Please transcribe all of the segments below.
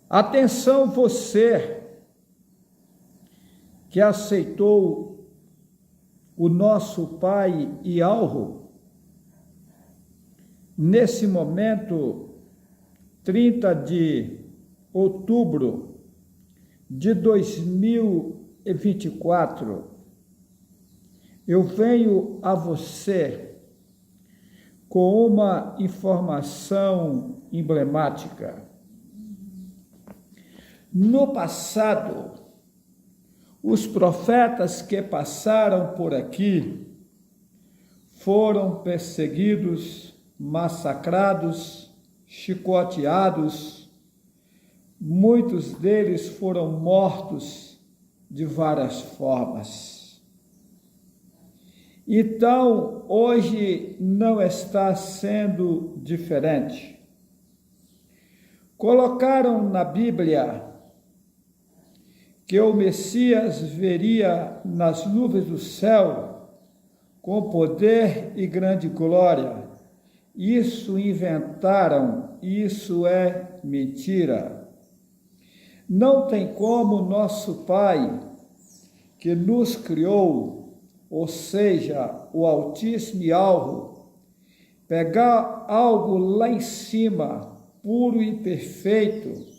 Atenção você que aceitou o nosso Pai Ialro, nesse momento, 30 de outubro de 2024, eu venho a você com uma informação emblemática. No passado, os profetas que passaram por aqui foram perseguidos, massacrados, chicoteados, muitos deles foram mortos de várias formas. Então, hoje não está sendo diferente. Colocaram na Bíblia que o Messias viria nas nuvens do céu com poder e grande glória. Isso inventaram, isso é mentira. Não tem como nosso Pai, que nos criou, ou seja, o Altíssimo e Alvo, pegar algo lá em cima, puro e perfeito,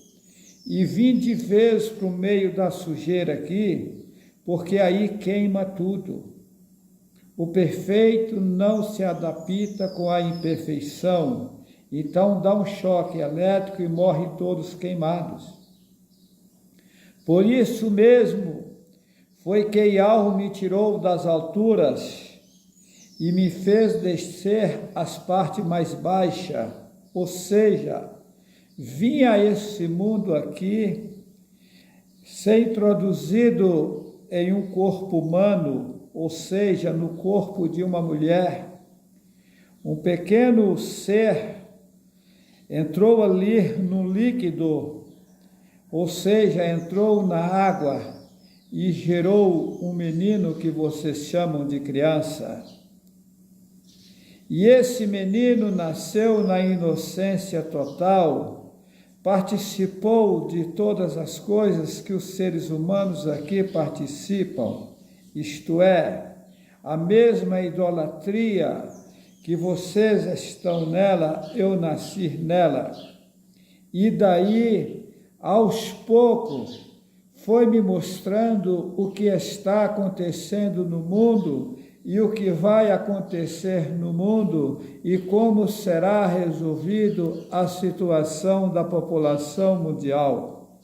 e vir de vez para o meio da sujeira aqui, porque aí queima tudo. O perfeito não se adapta com a imperfeição, então dá um choque elétrico e morrem todos queimados. Por isso mesmo foi que Ialro me tirou das alturas e me fez descer às partes mais baixas, ou seja, vim a esse mundo aqui, ser introduzido em um corpo humano, ou seja, no corpo de uma mulher. Um pequeno ser entrou ali no líquido, ou seja, entrou na água e gerou um menino que vocês chamam de criança. E esse menino nasceu na inocência total, participou de todas as coisas que os seres humanos aqui participam, isto é, a mesma idolatria que vocês estão nela, eu nasci nela. E daí, aos poucos, foi me mostrando o que está acontecendo no mundo e o que vai acontecer no mundo e como será resolvido a situação da população mundial.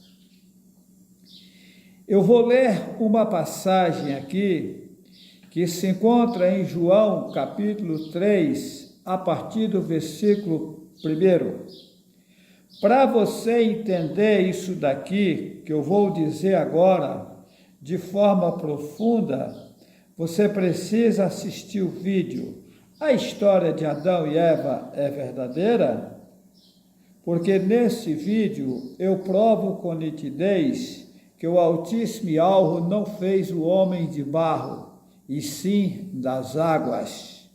Eu vou ler uma passagem aqui que se encontra em João, capítulo 3, a partir do versículo 1. Para você entender isso daqui, que eu vou dizer agora, de forma profunda, você precisa assistir o vídeo. A história de Adão e Eva é verdadeira? Porque nesse vídeo eu provo com nitidez que o Altíssimo e Alvo não fez o homem de barro, e sim das águas.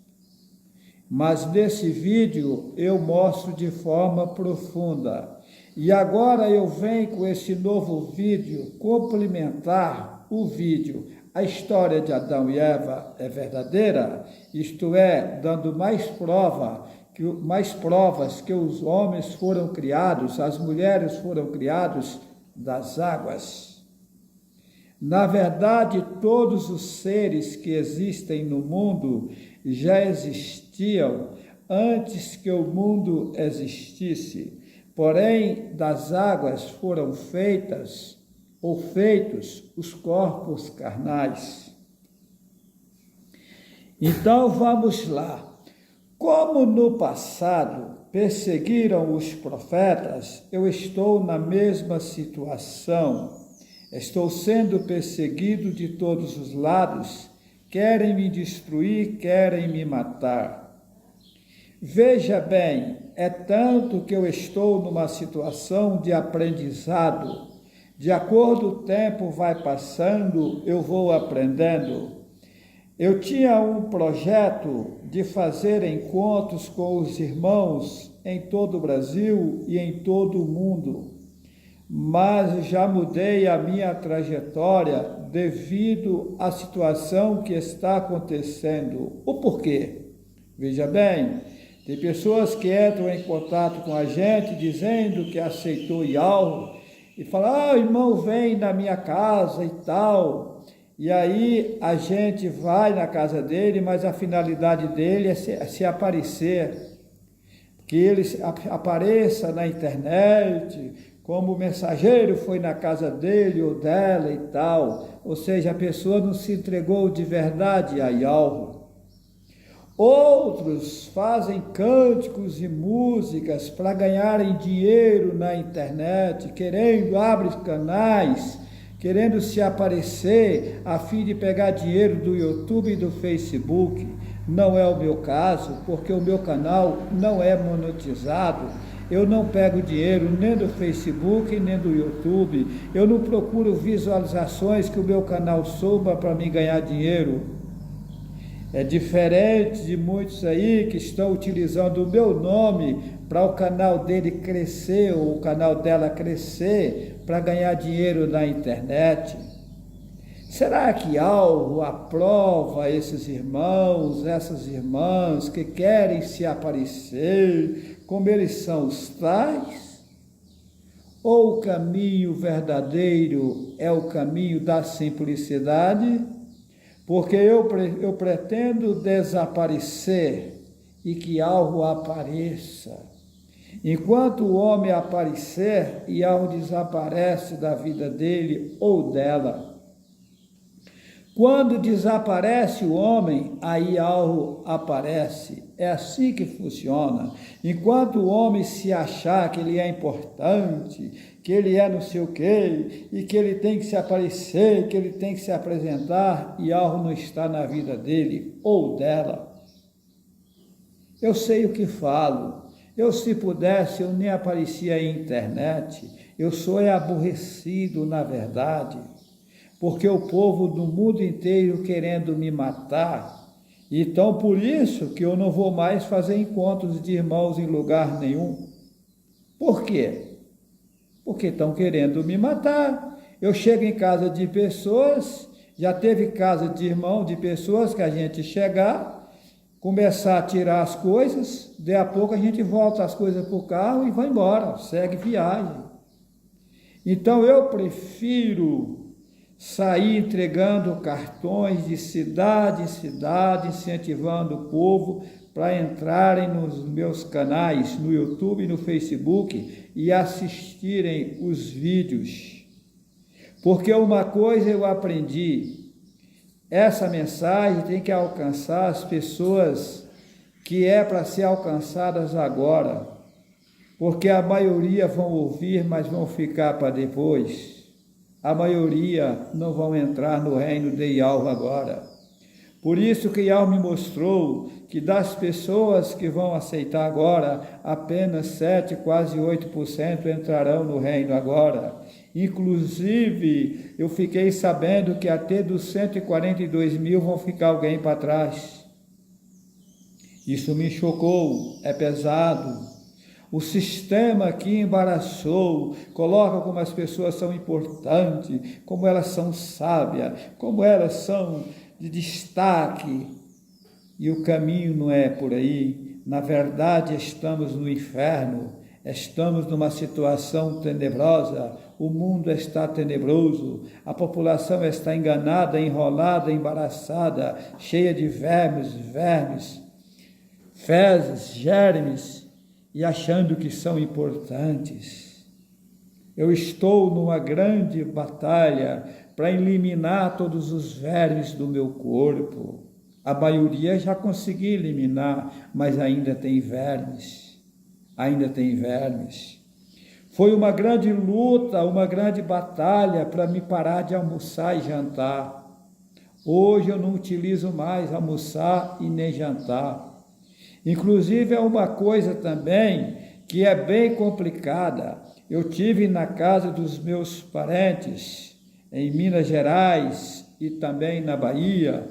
Mas nesse vídeo eu mostro de forma profunda. E agora eu venho com esse novo vídeo complementar o vídeo. A história de Adão e Eva é verdadeira, isto é, dando mais provas que os homens foram criados, as mulheres foram criados das águas. Na verdade, todos os seres que existem no mundo já existiam antes que o mundo existisse, porém das águas foram feitos os corpos carnais. Então vamos lá. Como no passado perseguiram os profetas, eu estou na mesma situação. Estou sendo perseguido de todos os lados, querem me destruir, querem me matar. Veja bem, é tanto que eu estou numa situação de aprendizado. De acordo com o tempo vai passando, eu vou aprendendo. Eu tinha um projeto de fazer encontros com os irmãos em todo o Brasil e em todo o mundo. mas já mudei a minha trajetória devido à situação que está acontecendo. O porquê? Veja bem, tem pessoas que entram em contato com a gente dizendo que aceitou algo e falam, irmão, vem na minha casa e tal. E aí a gente vai na casa dele, mas a finalidade dele é se aparecer, que ele apareça na internet, como o mensageiro foi na casa dele ou dela e tal. Ou seja, a pessoa não se entregou de verdade a Yahweh. Outros fazem cânticos e músicas para ganharem dinheiro na internet, abrem canais, querendo se aparecer a fim de pegar dinheiro do YouTube e do Facebook. Não é o meu caso, porque o meu canal não é monetizado. Eu não pego dinheiro nem do Facebook, nem do YouTube. Eu não procuro visualizações que o meu canal suba para me ganhar dinheiro. É diferente de muitos aí que estão utilizando o meu nome para o canal dele crescer ou o canal dela crescer para ganhar dinheiro na internet. Será que algo aprova esses irmãos, essas irmãs que querem se aparecer como eles são os tais? Ou o caminho verdadeiro é o caminho da simplicidade? Porque eu pretendo desaparecer e que algo apareça. Enquanto o homem aparecer e algo desaparece da vida dele ou dela. Quando desaparece o homem, aí algo aparece. É assim que funciona. Enquanto o homem se achar que ele é importante, que ele é não sei o quê, e que ele tem que se aparecer, que ele tem que se apresentar, e algo não está na vida dele ou dela. Eu sei o que falo. Eu, se pudesse, eu nem aparecia em internet. Eu sou aborrecido, na verdade, porque o povo do mundo inteiro querendo me matar. Então, por isso que eu não vou mais fazer encontros de irmãos em lugar nenhum. Por quê? Porque estão querendo me matar. Eu chego em casa de pessoas, já teve casa de irmão, de pessoas que a gente chegar, começar a tirar as coisas, daí a pouco a gente volta as coisas para o carro e vai embora, segue viagem. Então eu prefiro sair entregando cartões de cidade em cidade, incentivando o povo para entrarem nos meus canais, no YouTube e no Facebook e assistirem os vídeos. Porque uma coisa eu aprendi, essa mensagem tem que alcançar as pessoas que é para ser alcançadas agora, porque a maioria vão ouvir, mas vão ficar para depois. A maioria não vão entrar no reino de Yahweh agora. Por isso que Yahweh me mostrou que das pessoas que vão aceitar agora, apenas 7, quase 8% entrarão no reino agora. Inclusive, eu fiquei sabendo que até dos 142 mil vão ficar alguém para trás. Isso me chocou, é pesado. O sistema que embaraçou, coloca como as pessoas são importantes, como elas são sábias, como elas são de destaque. E o caminho não é por aí. Na verdade, estamos no inferno, estamos numa situação tenebrosa, o mundo está tenebroso, a população está enganada, enrolada, embaraçada, cheia de vermes, fezes, germes, e achando que são importantes. Eu estou numa grande batalha para eliminar todos os vermes do meu corpo. A maioria já consegui eliminar, mas ainda tem vermes. Ainda tem vermes. Foi uma grande luta, uma grande batalha para me parar de almoçar e jantar. Hoje eu não utilizo mais almoçar e nem jantar. Inclusive é uma coisa também que é bem complicada. Eu tive na casa dos meus parentes, em Minas Gerais e também na Bahia.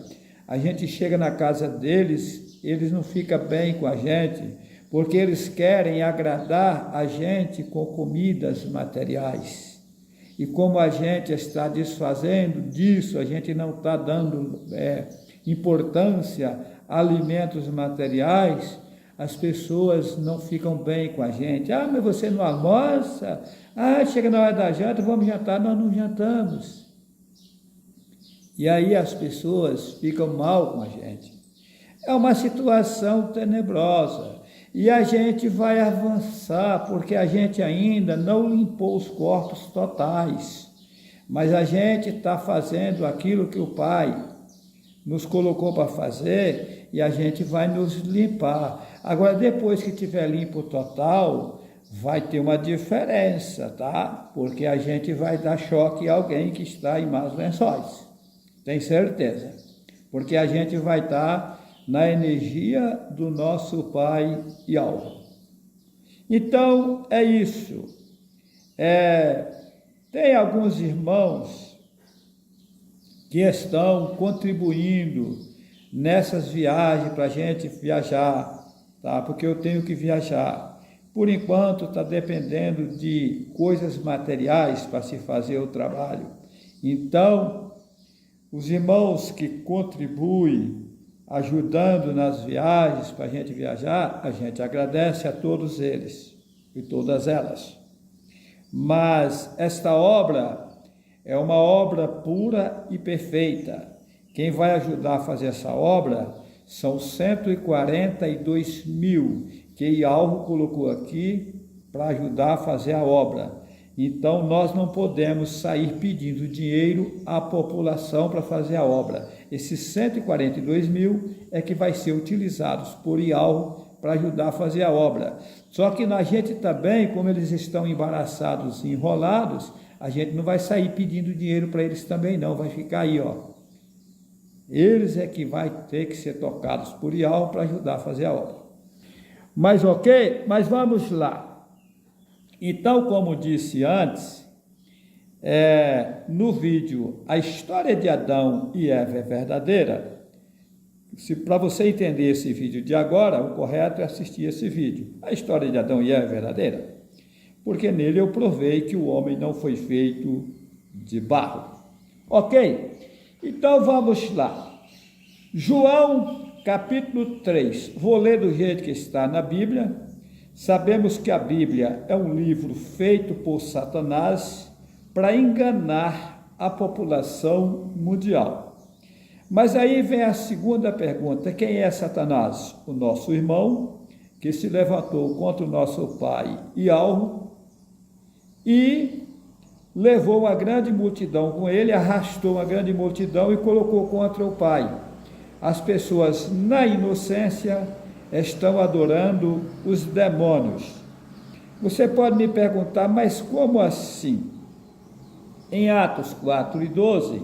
A gente chega na casa deles, eles não ficam bem com a gente, porque eles querem agradar a gente com comidas materiais. E como a gente está desfazendo disso, a gente não está dando importância a alimentos materiais, as pessoas não ficam bem com a gente. Ah, mas você não almoça? Ah, chega na hora da janta, vamos jantar. Nós não jantamos. E aí as pessoas ficam mal com a gente. É uma situação tenebrosa. E a gente vai avançar, porque a gente ainda não limpou os corpos totais. Mas a gente está fazendo aquilo que o Pai nos colocou para fazer e a gente vai nos limpar. Agora, depois que tiver limpo total, vai ter uma diferença, tá? Porque a gente vai dar choque a alguém que está em maus lençóis. Tem certeza. Porque a gente vai estar na energia do nosso Pai e alma. Então, é isso. Tem alguns irmãos que estão contribuindo nessas viagens para a gente viajar, tá? Porque eu tenho que viajar. Por enquanto está dependendo de coisas materiais para se fazer o trabalho. Então, os irmãos que contribuem ajudando nas viagens para a gente viajar, a gente agradece a todos eles e todas elas. Mas esta obra é uma obra pura e perfeita. Quem vai ajudar a fazer essa obra são 142 mil que Ialvo colocou aqui para ajudar a fazer a obra. Então, nós não podemos sair pedindo dinheiro à população para fazer a obra. Esses 142 mil é que vai ser utilizados por Ialvo para ajudar a fazer a obra. Só que a gente também, como eles estão embaraçados e enrolados, a gente não vai sair pedindo dinheiro para eles também não, vai ficar aí, ó. Eles é que vai ter que ser tocados por Ialvo para ajudar a fazer a obra. Mas ok? Mas vamos lá. Então, como disse antes, no vídeo, a história de Adão e Eva é verdadeira. Para você entender esse vídeo de agora, o correto é assistir esse vídeo. A história de Adão e Eva é verdadeira, porque nele eu provei que o homem não foi feito de barro. Ok? Então, vamos lá. João, capítulo 3. Vou ler do jeito que está na Bíblia. Sabemos que a Bíblia é um livro feito por Satanás para enganar a população mundial. Mas aí vem a segunda pergunta: quem é Satanás? O nosso irmão, que se levantou contra o nosso pai Ialvo e levou uma grande multidão com ele, arrastou uma grande multidão e colocou contra o pai. As pessoas, na inocência, estão adorando os demônios. Você pode me perguntar, mas como assim? Em Atos 4 e 12,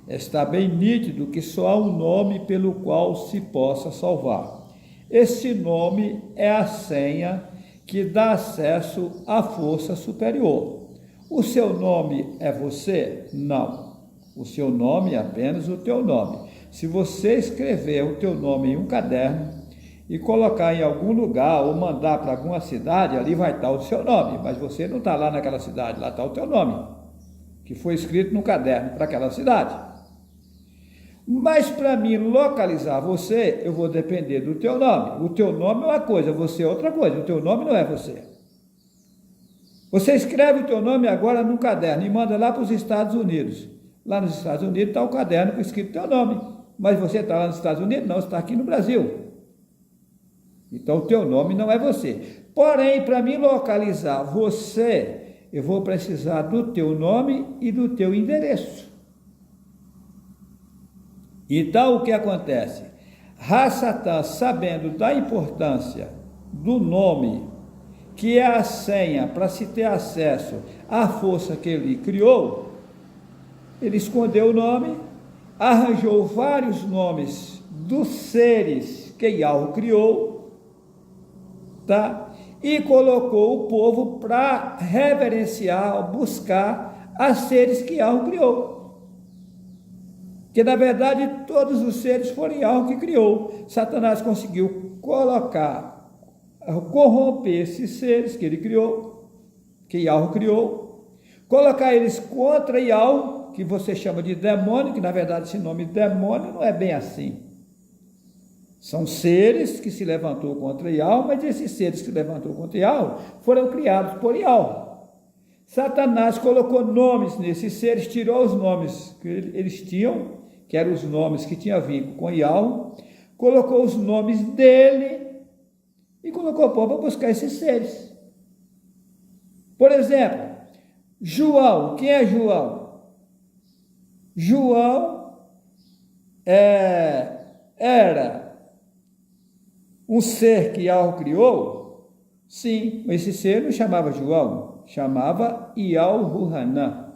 está bem nítido que só há um nome pelo qual se possa salvar. Esse nome é a senha que dá acesso à força superior. O seu nome é você? Não. O seu nome é apenas o teu nome. Se você escrever o teu nome em um caderno e colocar em algum lugar ou mandar para alguma cidade, ali vai estar o seu nome, mas você não está lá naquela cidade, lá está o teu nome, que foi escrito no caderno para aquela cidade. Mas para mim localizar você, eu vou depender do teu nome. O teu nome é uma coisa, você é outra coisa, o teu nome não é você. Você escreve o teu nome agora num caderno e manda lá para os Estados Unidos. Lá nos Estados Unidos está o caderno com escrito teu nome, mas você está lá nos Estados Unidos? Não, você está aqui no Brasil. Então, o teu nome não é você. Porém, para mim localizar você, eu vou precisar do teu nome e do teu endereço. Então, o que acontece? Satã, sabendo da importância do nome, que é a senha para se ter acesso à força que ele criou, ele escondeu o nome, arranjou vários nomes dos seres que Ialvo criou, tá? E colocou o povo para reverenciar, buscar a seres que Ialvo criou. Que na verdade todos os seres foram Ialvo que criou. Satanás conseguiu colocar corromper esses seres que ele criou, que Yahweh criou, colocar eles contra Yahweh, que você chama de demônio, que na verdade esse nome demônio não é bem assim. São seres que se levantou contra Yahweh, mas esses seres que se levantou contra Yahweh foram criados por Yahweh. Satanás colocou nomes nesses seres, tirou os nomes que eles tinham, que eram os nomes que tinham vínculo com Yahweh, colocou os nomes dele e colocou o povo para buscar esses seres. Por exemplo, João. Quem é João? João era um ser que Yahweh criou? Sim, mas esse ser não chamava João, chamava Yahuhanã.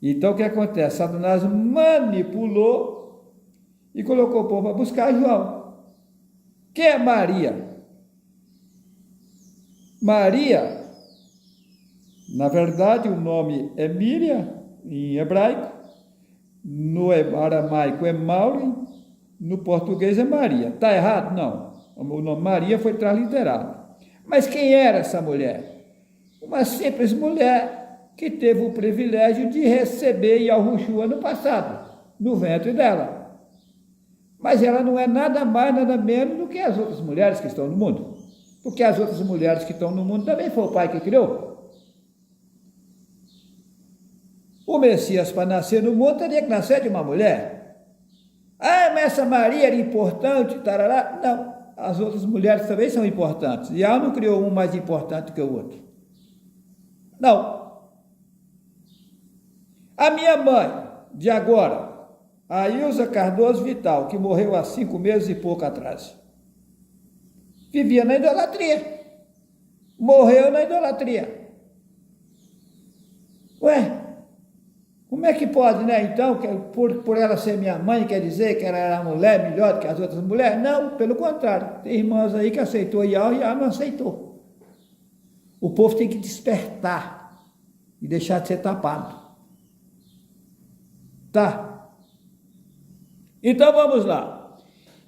Então o que acontece? Satanás manipulou e colocou o povo para buscar João. Quem é Maria? Maria, na verdade, o nome é Miriam, em hebraico, no aramaico é Maureen, no português é Maria. Está errado? Não. O nome Maria foi transliterado. Mas quem era essa mulher? Uma simples mulher que teve o privilégio de receber Yahushua no passado, no ventre dela. Mas ela não é nada mais, nada menos do que as outras mulheres que estão no mundo. Porque as outras mulheres que estão no mundo também foi o Pai que criou. O Messias, para nascer no mundo, teria que nascer de uma mulher. Ah, mas essa Maria era importante, tarará. Não, as outras mulheres também são importantes. E ela não criou um mais importante que o outro. Não. A minha mãe, de agora, a Ilza Cardoso Vital, que morreu há 5 meses e pouco atrás, vivia na idolatria. Morreu na idolatria. Ué, como é que pode, né? Então, por ela ser minha mãe, quer dizer que ela era uma mulher melhor do que as outras mulheres? Não, pelo contrário. Tem irmãs aí que aceitou Yahweh e ela não aceitou. O povo tem que despertar e deixar de ser tapado. Tá? Então, vamos lá.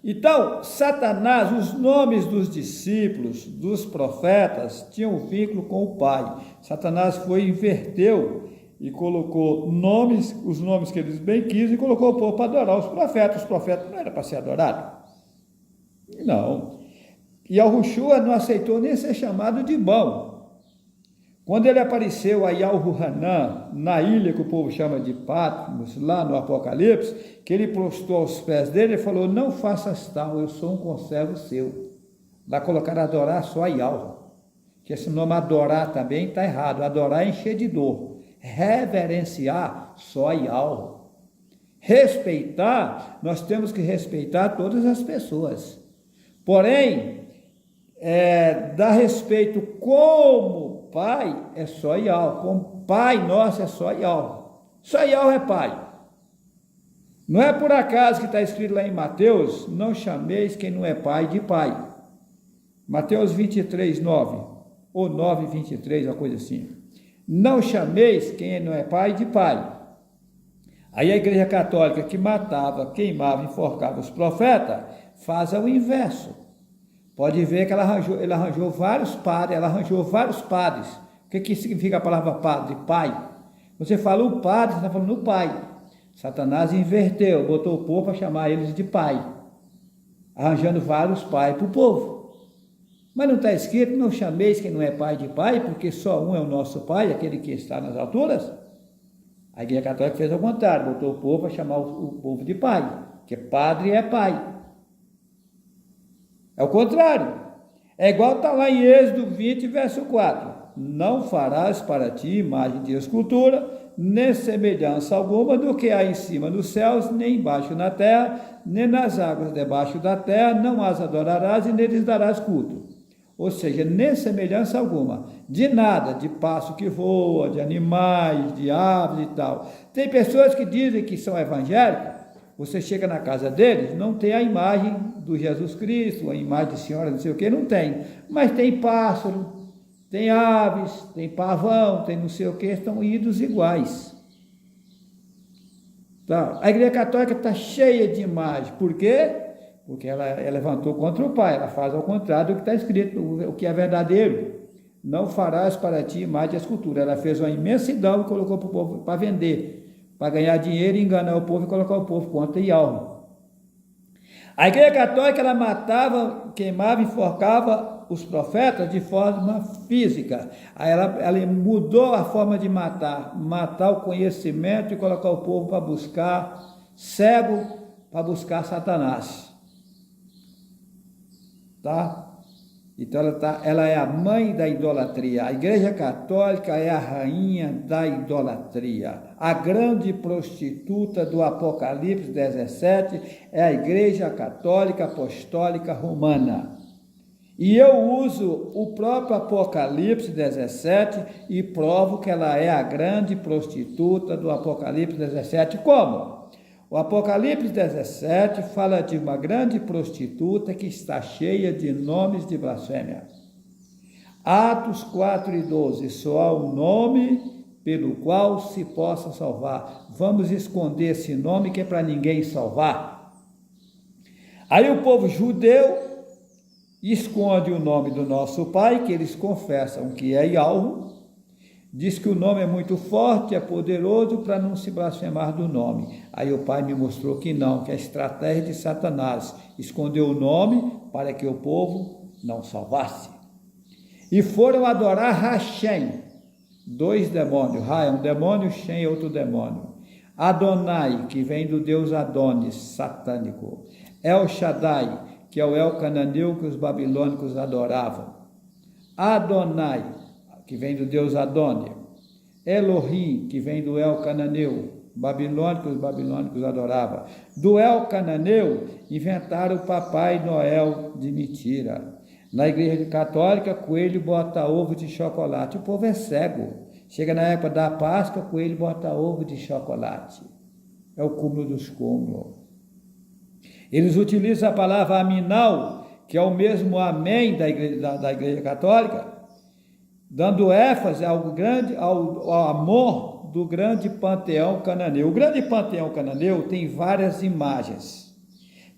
Então, Satanás, os nomes dos discípulos, dos profetas, tinham um vínculo com o Pai. Satanás inverteu e colocou nomes, os nomes que eles bem quis, e colocou o povo para adorar os profetas. Os profetas não eram para ser adorados. Não. E Yahushua não aceitou nem ser chamado de bom. Quando ele apareceu a Yahuhanã, na ilha que o povo chama de Patmos, lá no Apocalipse, que ele prostrou aos pés dele, ele falou: não faças tal, eu sou um conservo seu. Lá colocaram adorar só a Yahweh. Que esse nome adorar também está errado. Adorar é encher de dor. Reverenciar só a Yahweh. Respeitar, nós temos que respeitar todas as pessoas. Porém, dar respeito como Pai é só Yahweh, como Pai nosso é só Yahweh. Só Yahweh é Pai. Não é por acaso que está escrito lá em Mateus: não chameis quem não é pai de pai. Mateus 23, 9, ou 9, 23, uma coisa assim. Não chameis quem não é pai de pai. Aí a Igreja Católica, que matava, queimava, enforcava os profetas, faz o inverso. Pode ver que ela arranjou vários padres. O que significa a palavra padre? Pai. Você fala o padre, você está falando o pai. Satanás inverteu, botou o povo para chamar eles de pai, arranjando vários pais para o povo. Mas não está escrito: não chameis quem não é pai de pai, porque só um é o nosso pai, aquele que está nas alturas. A Igreja Católica fez ao contrário, botou o povo para chamar o povo de pai, que padre é pai. É o contrário. É igual está lá em Êxodo 20, verso 4. Não farás para ti imagem de escultura, nem semelhança alguma do que há em cima dos céus, nem embaixo na terra, nem nas águas debaixo da terra, não as adorarás e neles darás culto. Ou seja, nem semelhança alguma, de nada, de pássaro que voa, de animais, de aves e tal. Tem pessoas que dizem que são evangélicos. Você chega na casa deles, não tem a imagem do Jesus Cristo, a imagem de senhora, não sei o que, não tem. Mas tem pássaro, tem aves, tem pavão, tem não sei o que, estão idos iguais. Tá? A Igreja Católica está cheia de imagens. Por quê? porque ela levantou contra o pai, ela faz ao contrário do que está escrito, o que é verdadeiro. Não farás para ti imagem de escultura. Ela fez uma imensidão e colocou para o povo para vender, para ganhar dinheiro, enganar o povo e colocar o povo contra Yahweh. A Igreja Católica, ela matava, queimava, enforcava os profetas de forma física. Aí ela mudou a forma de matar o conhecimento e colocar o povo para buscar cego, para buscar Satanás. Tá? Então ela é a mãe da idolatria. A Igreja Católica é a rainha da idolatria. A grande prostituta do Apocalipse 17 é a Igreja Católica Apostólica Romana. E eu uso o próprio Apocalipse 17 e provo que ela é a grande prostituta do Apocalipse 17. Como? O Apocalipse 17 fala de uma grande prostituta que está cheia de nomes de blasfêmia. Atos 4 e 12, só há um nome pelo qual se possa salvar. Vamos esconder esse nome que é para ninguém salvar. Aí o povo judeu esconde o nome do nosso Pai, que eles confessam que é Yahweh. Diz que o nome é muito forte, é poderoso para não se blasfemar do nome. Aí o pai me mostrou que não, que é a estratégia de Satanás. Escondeu o nome para que o povo não salvasse. E foram adorar Hashem, dois demônios. Ra é um demônio, Shem é outro demônio. Adonai, que vem do deus Adonis, satânico. El Shaddai, que é o El Cananeu que os babilônicos adoravam. Adonai, que vem do deus Adônia. Elohim, que vem do El Cananeu, babilônico, os babilônicos adoravam. Do El Cananeu, inventaram o Papai Noel de mentira. Na Igreja Católica, coelho bota ovo de chocolate. O povo é cego. Chega na época da Páscoa, coelho bota ovo de chocolate. É o cúmulo dos cúmulos. Eles utilizam a palavra aminal, que é o mesmo amém da Igreja Católica, dando ênfase ao amor do grande panteão cananeu. O grande panteão cananeu tem várias imagens.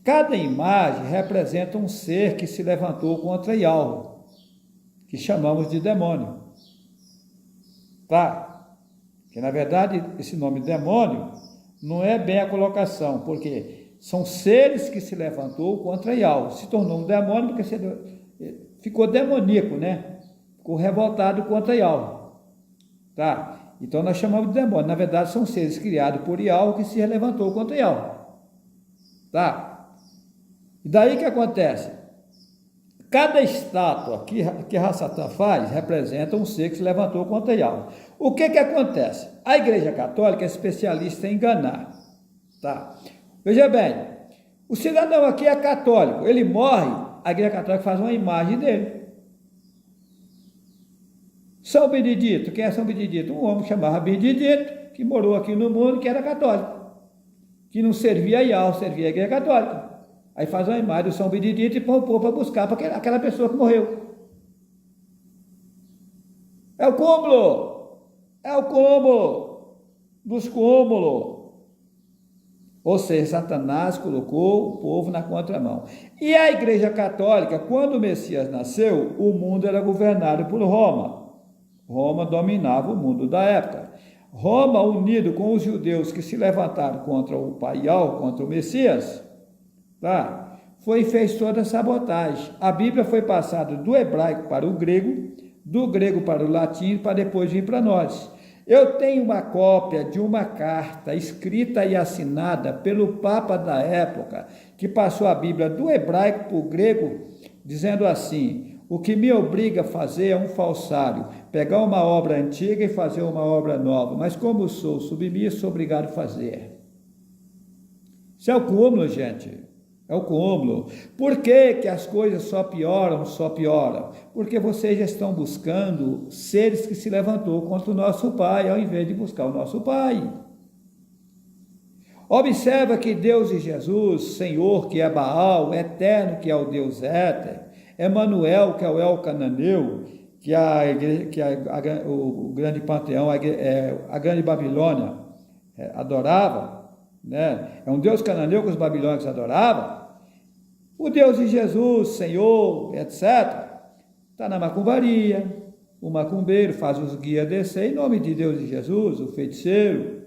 Cada imagem representa um ser que se levantou contra Yahweh, que chamamos de demônio. Tá? Que na verdade esse nome demônio não é bem a colocação, porque são seres que se levantou contra Yahweh. Se tornou um demônio porque ficou demoníaco, né? Ficou revoltado contra Yahweh. Tá? Então nós chamamos de demônio. Na verdade são seres criados por Yahweh que se levantou contra Yahweh. Tá? E daí que acontece? Cada estátua que Hassatan faz representa um ser que se levantou contra Yahweh. O que acontece? A Igreja Católica é especialista em enganar. Tá? Veja bem, o cidadão aqui é católico, ele morre, a Igreja Católica faz uma imagem dele. São Benedito, quem é São Benedito? Um homem que chamava Benedito, que morou aqui no mundo, que era católico, que não servia a Yahweh, servia a Igreja Católica. Aí faz uma imagem do São Benedito e põe o povo para buscar para aquela pessoa que morreu. É o cúmulo dos cúmulos. Ou seja, Satanás colocou o povo na contramão. E a Igreja Católica, quando o Messias nasceu, o mundo era governado por Roma. Roma dominava o mundo da época. Roma, unido com os judeus que se levantaram contra o Pai Yahweh, contra o Messias, tá? Fez toda a sabotagem. A Bíblia foi passada do hebraico para o grego, do grego para o latim, para depois vir para nós. Eu tenho uma cópia de uma carta escrita e assinada pelo Papa da época, que passou a Bíblia do hebraico para o grego, dizendo assim: o que me obriga a fazer é um falsário, pegar uma obra antiga e fazer uma obra nova, mas como sou submisso, sou obrigado a fazer. Isso é o cúmulo, gente. É o cúmulo. Por que as coisas só pioram? Porque vocês já estão buscando seres que se levantou contra o nosso Pai, ao invés de buscar o nosso Pai. Observa que Deus e Jesus, Senhor, que é Baal, Eterno, que é o Deus Éter, Emanuel, que é o El Cananeu, que é o grande panteão, a grande Babilônia adorava, né? É um Deus cananeu que os babilônicos adoravam. O Deus de Jesus, Senhor, etc., está na macumbaria. O macumbeiro faz os guias descer em nome de Deus e Jesus, o feiticeiro,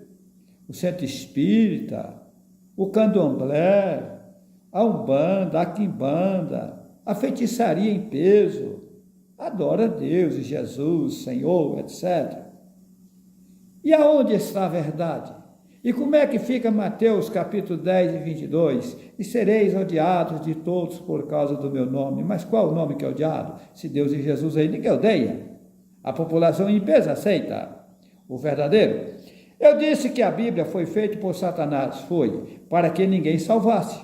o centro espírita, o candomblé, a umbanda, a quimbanda, a feitiçaria em peso, adora Deus e Jesus, Senhor, etc. E aonde está a verdade? E como é que fica Mateus capítulo 10 e 22? E sereis odiados de todos por causa do meu nome. Mas qual o nome que é odiado? Se Deus e Jesus aí ninguém odeia. A população em peso aceita o verdadeiro. Eu disse que a Bíblia foi feita por Satanás, foi, para que ninguém salvasse.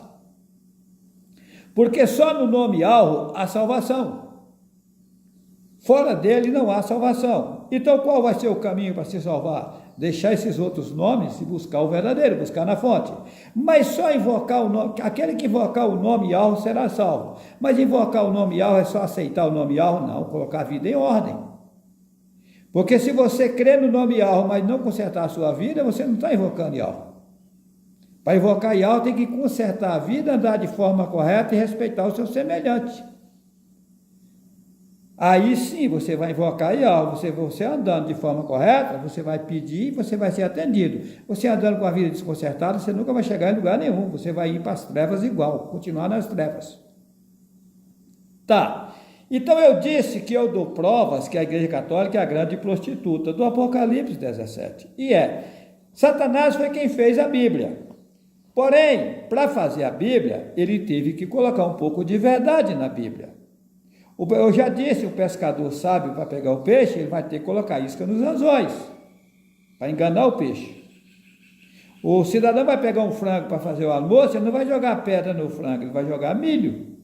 Porque só no nome alvo há salvação. Fora dele não há salvação. Então qual vai ser o caminho para se salvar? Deixar esses outros nomes e buscar o verdadeiro, buscar na fonte. Mas só invocar o nome, aquele que invocar o nome alvo será salvo. Mas invocar o nome alvo é só aceitar o nome alvo? Não, colocar a vida em ordem. Porque se você crê no nome Yahweh, mas não consertar a sua vida, você não está invocando Yahweh. Para invocar Yahweh tem que consertar a vida, andar de forma correta e respeitar o seu semelhante. Aí sim você vai invocar Yahweh, você andando de forma correta, você vai pedir e você vai ser atendido. Você andando com a vida desconcertada, você nunca vai chegar em lugar nenhum, você vai ir para as trevas igual, continuar nas trevas. Tá. Então eu disse que eu dou provas que a Igreja Católica é a grande prostituta do Apocalipse 17. E Satanás foi quem fez a Bíblia. Porém, para fazer a Bíblia, ele teve que colocar um pouco de verdade na Bíblia. Eu já disse, o pescador sábio para pegar o peixe, ele vai ter que colocar isca nos anzóis, para enganar o peixe. O cidadão vai pegar um frango para fazer o almoço, ele não vai jogar pedra no frango, ele vai jogar milho.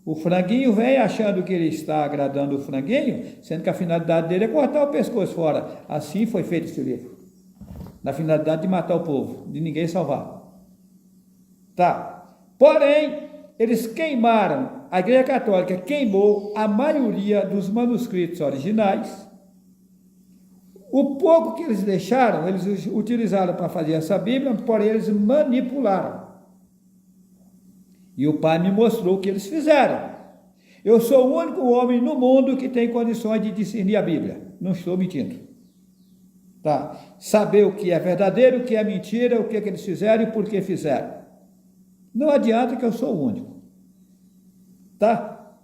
O franguinho vem achando que ele está agradando o franguinho, sendo que a finalidade dele é cortar o pescoço fora. Assim foi feito esse livro. Na finalidade de matar o povo, de ninguém salvar. Tá. Porém, eles queimaram, a Igreja Católica queimou a maioria dos manuscritos originais. O pouco que eles deixaram, eles utilizaram para fazer essa Bíblia, porém eles manipularam. E o Pai me mostrou o que eles fizeram. Eu sou o único homem no mundo que tem condições de discernir a Bíblia. Não estou mentindo. Tá? Saber o que é verdadeiro, o que é mentira, o que eles fizeram e por que fizeram. Não adianta que eu sou o único. Tá?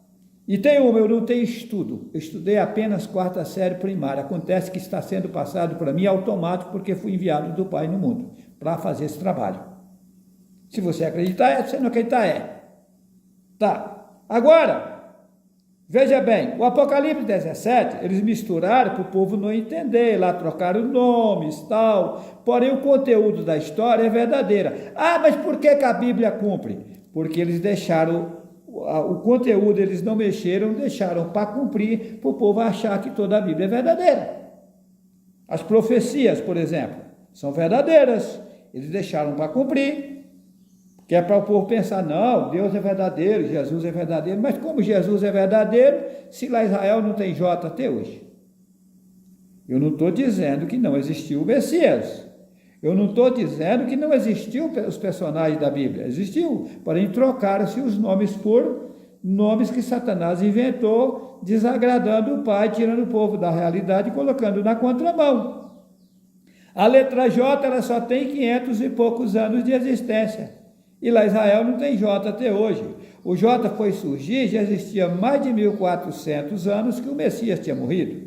E tem uma, eu não tenho estudo. Eu estudei apenas 4ª série primária. Acontece que está sendo passado para mim automático porque fui enviado do Pai no mundo para fazer esse trabalho. Se você acreditar, se não acreditar, Tá. Agora, veja bem, o Apocalipse 17, eles misturaram para o povo não entender, lá trocaram nomes, tal, porém o conteúdo da história é verdadeira. Ah, mas por que a Bíblia cumpre? Porque eles deixaram, o conteúdo eles não mexeram, deixaram para cumprir, para o povo achar que toda a Bíblia é verdadeira. As profecias, por exemplo, são verdadeiras, eles deixaram para cumprir, que é para o povo pensar, não, Deus é verdadeiro, Jesus é verdadeiro, mas como Jesus é verdadeiro, se lá Israel não tem J até hoje? Eu não estou dizendo que não existiu o Messias, eu não estou dizendo que não existiu os personagens da Bíblia, existiu, porém trocaram-se os nomes por nomes que Satanás inventou, desagradando o Pai, tirando o povo da realidade e colocando na contramão. A letra J, ela só tem 500 e poucos anos de existência. E lá Israel não tem J até hoje. O J foi surgir, já existia mais de 1400 anos que o Messias tinha morrido.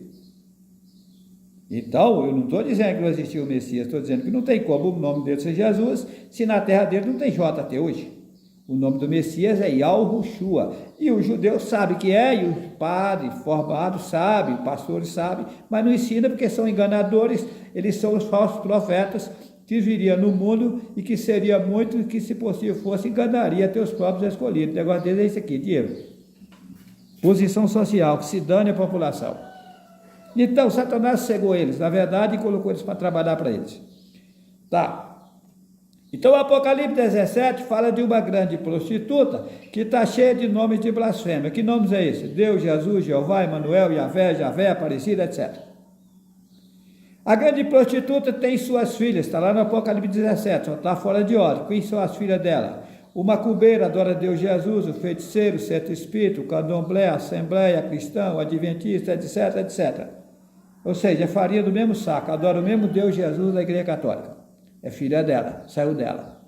Então, eu não estou dizendo que não existia o Messias, estou dizendo que não tem como o nome dele ser Jesus, se na terra dele não tem J até hoje. O nome do Messias é Yahushua. E os judeus sabem que é, e os padres formados sabem, os pastores sabem, mas não ensinam porque são enganadores, eles são os falsos profetas, que viria no mundo e que seria muito, que se possível fosse, enganaria até os próprios escolhidos. O negócio deles é esse aqui, dinheiro. Posição social, que se dane a população. Então, Satanás cegou eles, na verdade, e colocou eles para trabalhar para eles. Tá. Então, o Apocalipse 17 fala de uma grande prostituta que está cheia de nomes de blasfêmia. Que nomes é esse? Deus, Jesus, Jeová, Emanuel, Yahvé, Javé, Aparecida, etc. A grande prostituta tem suas filhas, está lá no Apocalipse 17, só está fora de ordem. Quem são as filhas dela? O macumbeiro adora Deus Jesus, o feiticeiro, o certo espírito, o candomblé, a assembleia, cristão, o adventista, etc, etc. Ou seja, é farinha do mesmo saco, adora o mesmo Deus Jesus da Igreja Católica. É filha dela, saiu dela.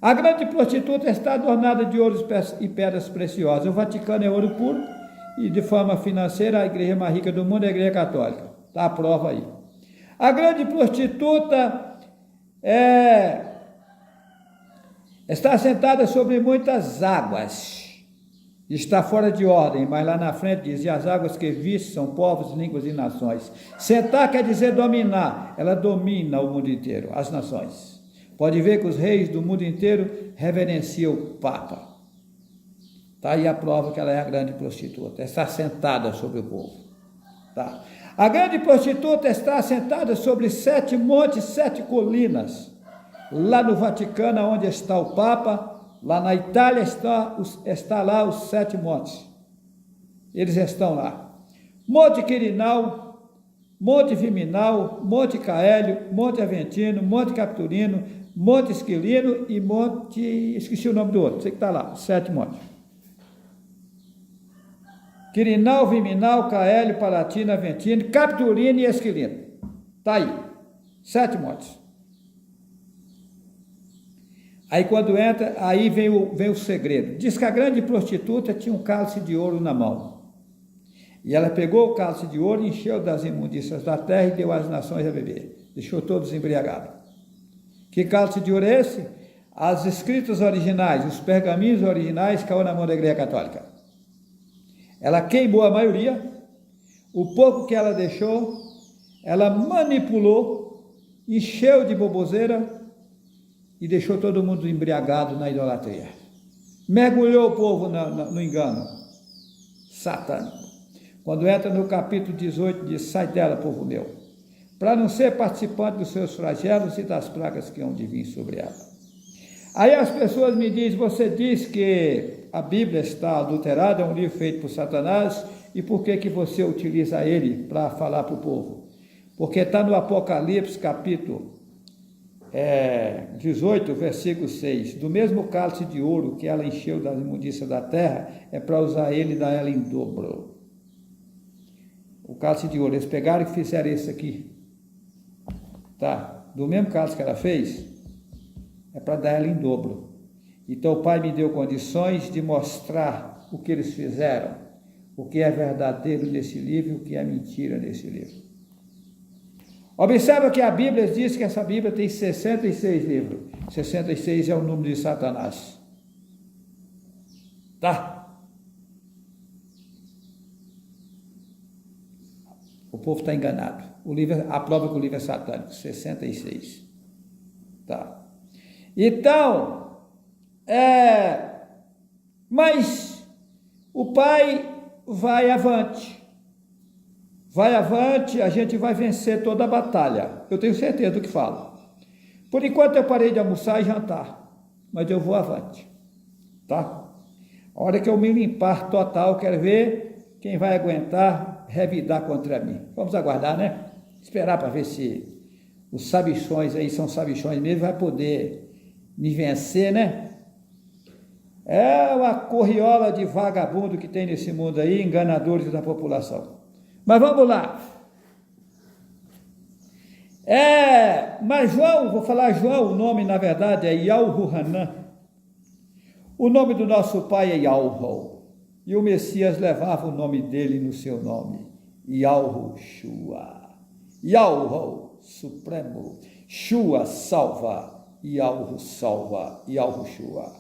A grande prostituta está adornada de ouro e pedras preciosas. O Vaticano é ouro puro e, de forma financeira, a igreja mais rica do mundo é a Igreja Católica. Está a prova aí. A grande prostituta está sentada sobre muitas águas. Está fora de ordem, mas lá na frente diz: e as águas que viste são povos, línguas e nações. Sentar quer dizer dominar. Ela domina o mundo inteiro, as nações. Pode ver que os reis do mundo inteiro reverenciam o Papa. Está aí a prova que ela é a grande prostituta. Está sentada sobre o povo. Tá? A grande prostituta está sentada sobre 7 montes, 7 colinas. Lá no Vaticano, onde está o Papa, lá na Itália está lá os 7 montes. Eles estão lá. Monte Quirinal, Monte Viminal, Monte Caélio, Monte Aventino, Monte Capitolino, Monte Esquilino e Monte... esqueci o nome do outro, sei que está lá, 7 montes. Quirinal, Viminal, Caélio, Palatino, Aventino, Capitolino e Esquilino. Está aí, 7 montes. Aí quando entra, aí vem o segredo. Diz que a grande prostituta tinha um cálice de ouro na mão. E ela pegou o cálice de ouro, encheu das imundícias da terra e deu às nações a beber. Deixou todos embriagados. Que cálice de ouro é esse? As escritas originais, os pergaminhos originais caiu na mão da Igreja Católica. Ela queimou a maioria, o pouco que ela deixou, ela manipulou, encheu de boboseira e deixou todo mundo embriagado na idolatria. Mergulhou o povo no engano satânico. Quando entra no capítulo 18, diz: sai dela, povo meu, para não ser participante dos seus flagelos e das pragas que hão de vir sobre ela. Aí as pessoas me dizem: você diz que a Bíblia está adulterada, é um livro feito por Satanás, e por que você utiliza ele para falar para o povo? Porque está no Apocalipse, capítulo 18, versículo 6, do mesmo cálice de ouro que ela encheu das imundícias da terra, é para usar ele e dar ela em dobro. O cálice de ouro, eles pegaram e fizeram isso aqui, tá? Do mesmo cálice que ela fez, é para dar ela em dobro. Então o Pai me deu condições de mostrar o que eles fizeram, o que é verdadeiro nesse livro e o que é mentira nesse livro. Observa que a Bíblia diz que essa Bíblia tem 66 livros. 66 é o número de Satanás. Tá? O povo está enganado. O livro, a prova que o livro é satânico. 66. Tá? Então, mas o Pai vai avante. Vai avante, a gente vai vencer toda a batalha. Eu tenho certeza do que falo. Por enquanto eu parei de almoçar e jantar, mas eu vou avante, tá? A hora que eu me limpar total, quero ver quem vai aguentar revidar contra mim. Vamos aguardar, né? Esperar para ver se os sabichões aí são sabichões mesmo, vai poder me vencer, né? É uma corriola de vagabundo que tem nesse mundo aí, enganadores da população. Mas vamos lá. Mas João, vou falar João, o nome na verdade é Yahuanã. O nome do nosso pai é Yahu. E o Messias levava o nome dele no seu nome. Yahushua. Yahu, supremo. Shua, salva. Yahu, salva. Yahushua.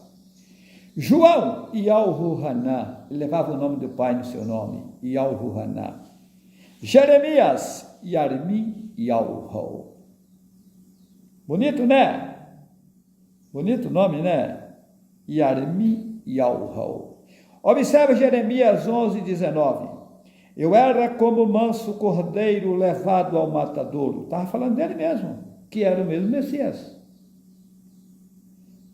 João, Yahuanã. Ele levava o nome do pai no seu nome. Yahuanã. Jeremias, Yarmi, Yahu. Bonito, né? Bonito nome, né? Yarmi, Yahu. Observa Jeremias 11, 19. Eu era como manso cordeiro levado ao matadouro. Estava falando dele mesmo, que era o mesmo Messias.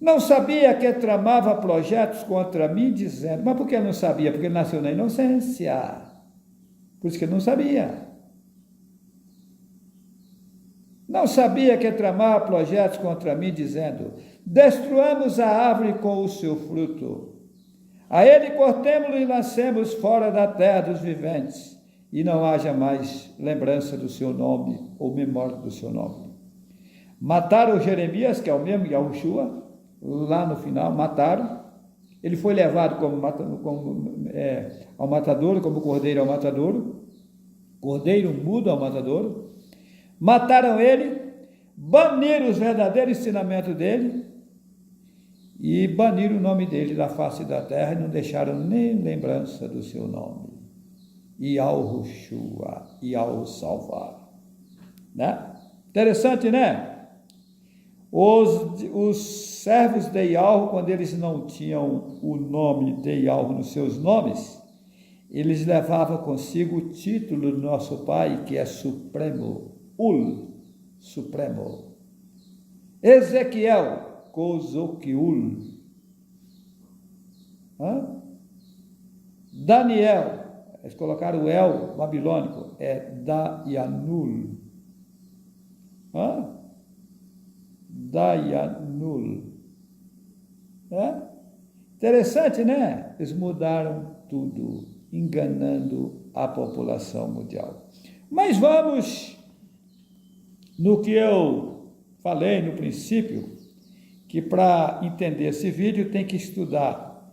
Não sabia que tramava projetos contra mim, dizendo... Mas por que não sabia? Porque ele nasceu na inocência. Por isso que ele não sabia. Não sabia que tramava projetos contra mim, dizendo: destruamos a árvore com o seu fruto. A ele cortemo-lo e lancemos fora da terra dos viventes, e não haja mais lembrança do seu nome ou memória do seu nome. Mataram Jeremias, que é o mesmo Yahushua, lá no final, mataram. Ele foi levado ao matadouro, como cordeiro ao matadouro, cordeiro mudo ao matadouro. Mataram ele, baniram os verdadeiros ensinamentos dele e baniram o nome dele da face da terra e não deixaram nem lembrança do seu nome. Yahushua, Yahu salvar. Né? Interessante, né? Os servos de Yahu, quando eles não tinham o nome de Yahu nos seus nomes, eles levavam consigo o título do nosso Pai, que é Supremo, Supremo. Ezequiel, Kozokiul. Daniel, eles colocaram o El babilônico, é Dayanul. Dayanul. Interessante, né? Eles mudaram tudo, enganando a população mundial. Mas vamos no que eu falei no princípio, que para entender esse vídeo tem que estudar,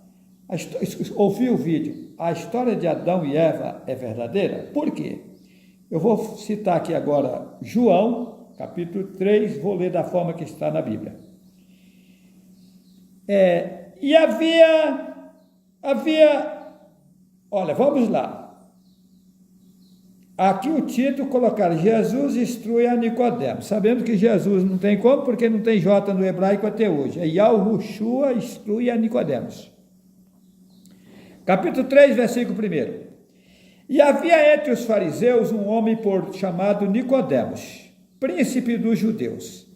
ouvir o vídeo. A história de Adão e Eva é verdadeira? Por quê? Eu vou citar aqui agora João, capítulo 3, vou ler da forma que está na Bíblia. E havia, olha, vamos lá. Aqui o título colocaram: Jesus instrui a Nicodemos. Sabemos que Jesus não tem como, porque não tem J no hebraico até hoje. É Yahushua instrui a Nicodemos. Capítulo 3, versículo 1. E havia entre os fariseus um homem chamado Nicodemos, príncipe dos judeus.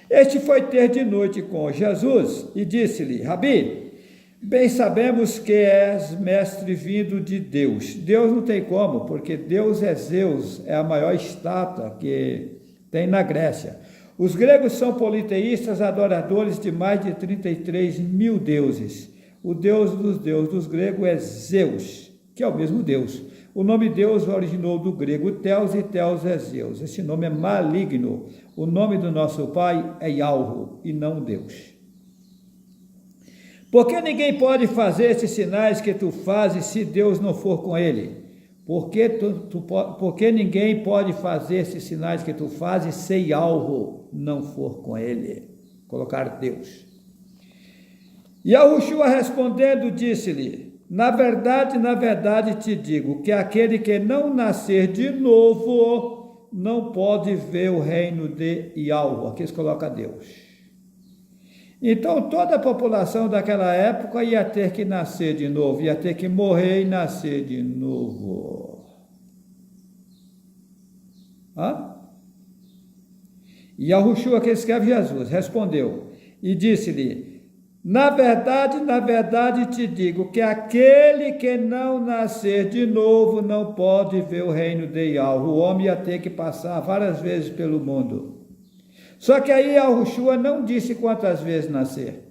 Este foi ter de noite com Jesus e disse-lhe: Rabi, bem sabemos que és mestre vindo de Deus. Deus não tem como, porque Deus é Zeus, é a maior estátua que tem na Grécia. Os gregos são politeístas, adoradores de mais de 33 mil deuses. O Deus dos gregos é Zeus, que é o mesmo Deus. O nome Deus originou do grego Theos e Theos é Zeus. Esse nome é maligno. O nome do nosso Pai é Yahu e não Deus. Porque ninguém pode fazer esses sinais que tu fazes se Deus não for com ele? Porque ninguém pode fazer esses sinais que tu fazes se Yahu não for com ele? Colocar Deus. Yahushua respondendo disse-lhe: na verdade te digo que aquele que não nascer de novo não pode ver o reino de Yahu. Aqui eles colocam Deus. Então toda a população daquela época ia ter que nascer de novo, ia ter que morrer e nascer de novo. E Yahushua, que escreve Jesus, respondeu e disse-lhe: na verdade te digo que aquele que não nascer de novo não pode ver o reino de Yahu. O homem ia ter que passar várias vezes pelo mundo. Só que aí Yahushua não disse quantas vezes nascer.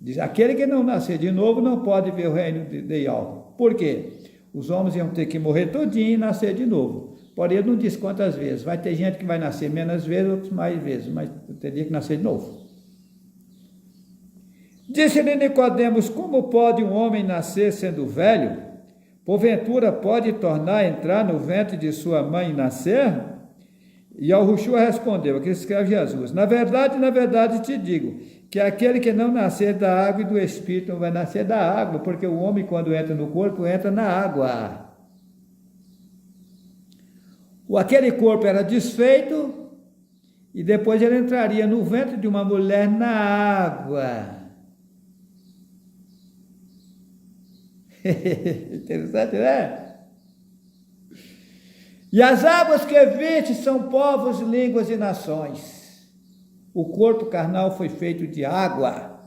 Diz: aquele que não nascer de novo não pode ver o reino de Yahu. Por quê? Os homens iam ter que morrer todinho e nascer de novo. Porém, ele não disse quantas vezes. Vai ter gente que vai nascer menos vezes, outros mais vezes, mas teria que nascer de novo. Disse-lhe Nicodemos: como pode um homem nascer sendo velho? Porventura pode tornar a entrar no ventre de sua mãe e nascer? E Yahushua respondeu, aqui escreve Jesus: na verdade te digo, que aquele que não nascer da água e do Espírito não vai nascer da água, porque o homem, quando entra no corpo, entra na água. Aquele corpo era desfeito, e depois ele entraria no ventre de uma mulher na água. Interessante, né? E as águas que viste são povos, línguas e nações. O corpo carnal foi feito de água.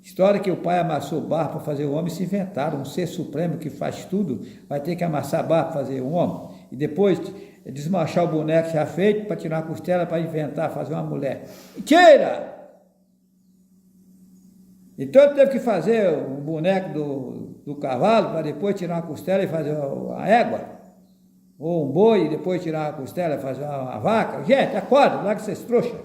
História que o pai amassou barro para fazer o homem, se inventaram. Um ser supremo que faz tudo vai ter que amassar barro para fazer o homem. e depois desmanchar o boneco já feito para tirar a costela para inventar, fazer uma mulher. Tira! Então ele teve que fazer o boneco do cavalo para depois tirar uma costela e fazer a égua. Ou um boi e depois tirar a costela e fazer uma vaca. Gente, acorda, larga vocês trouxas.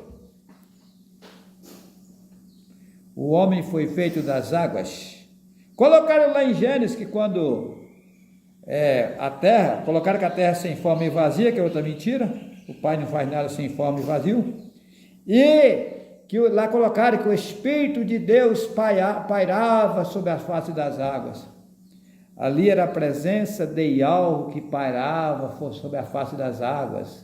O homem foi feito das águas. Colocaram lá em Gênesis que quando a terra, colocaram que a terra sem forma e vazia, que é outra mentira. O Pai não faz nada sem forma e vazio. E que lá colocaram que o Espírito de Deus pairava sobre a face das águas. Ali era a presença de algo que pairava sobre a face das águas.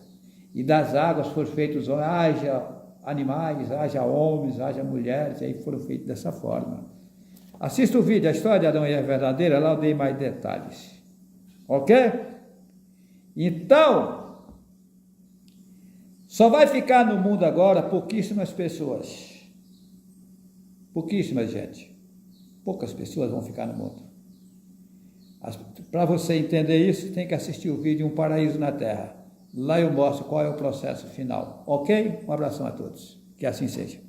E das águas foram feitos homens, haja animais, haja homens, haja mulheres, e aí foram feitos dessa forma. Assista o vídeo, a história de Adão e Eva verdadeira, lá eu dei mais detalhes. Ok? Então, só vai ficar no mundo agora pouquíssimas pessoas. Pouquíssimas, gente. Poucas pessoas vão ficar no mundo. Para você entender isso, tem que assistir o vídeo Um Paraíso na Terra. Lá eu mostro qual é o processo final. Ok? Um abração a todos. Que assim seja.